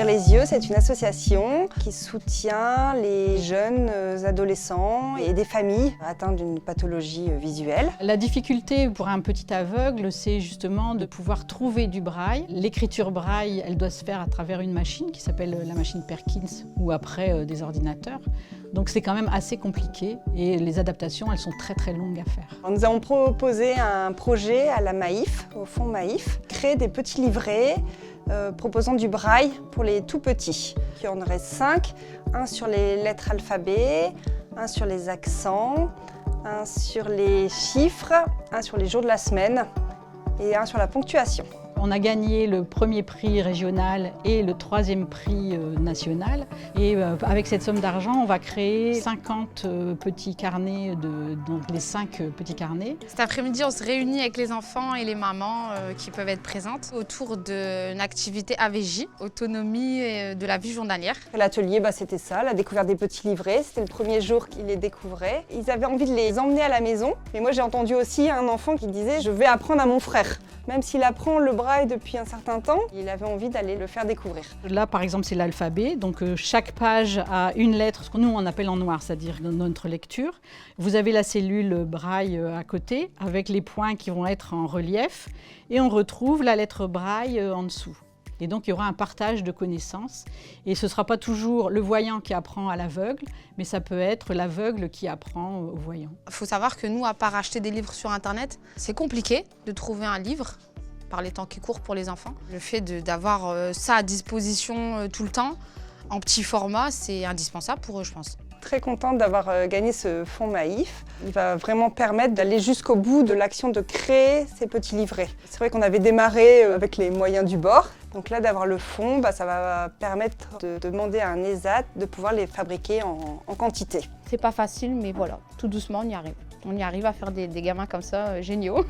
Ouvrir les yeux, c'est une association qui soutient les jeunes adolescents et des familles atteintes d'une pathologie visuelle. La difficulté pour un petit aveugle, c'est justement de pouvoir trouver du braille. L'écriture braille, elle doit se faire à travers une machine qui s'appelle la machine Perkins ou après des ordinateurs. Donc c'est quand même assez compliqué et les adaptations, elles sont très longues à faire. Nous avons proposé un projet à la Maïf, au fond Maïf, créer des petits livrets proposant du braille pour les tout petits. Il y en aurait 5, un sur les lettres alphabet, un sur les accents, un sur les chiffres, un sur les jours de la semaine et un sur la ponctuation. On a gagné le premier prix régional et le 3e prix national. Et avec cette somme d'argent, on va créer 50 petits carnets, donc les 5 petits carnets. Cet après-midi, on se réunit avec les enfants et les mamans qui peuvent être présentes autour d'une activité AVJ, autonomie de la vie journalière. L'atelier, c'était ça, la découverte des petits livrets. C'était le premier jour qu'ils les découvraient. Ils avaient envie de les emmener à la maison. Mais moi, j'ai entendu aussi un enfant qui disait « je vais apprendre à mon frère ». Même s'il apprend le braille depuis un certain temps, il avait envie d'aller le faire découvrir. Là, par exemple, c'est l'alphabet. Donc, chaque page a une lettre, ce que nous, on appelle en noir, c'est-à-dire notre lecture. Vous avez la cellule braille à côté, avec les points qui vont être en relief. Et on retrouve la lettre braille en dessous. Et donc, il y aura un partage de connaissances. Et ce ne sera pas toujours le voyant qui apprend à l'aveugle, mais ça peut être l'aveugle qui apprend au voyant. Il faut savoir que nous, à part acheter des livres sur Internet, c'est compliqué de trouver un livre par les temps qui courent pour les enfants. Le fait d'avoir ça à disposition tout le temps, en petit format, c'est indispensable pour eux, je pense. Très contente d'avoir gagné ce fonds Maïf. Il va vraiment permettre d'aller jusqu'au bout de l'action de créer ces petits livrets. C'est vrai qu'on avait démarré avec les moyens du bord. Donc là, d'avoir le fonds, ça va permettre de demander à un ESAT de pouvoir les fabriquer en quantité. C'est pas facile, mais voilà, tout doucement, on y arrive. On y arrive à faire des gamins comme ça, géniaux.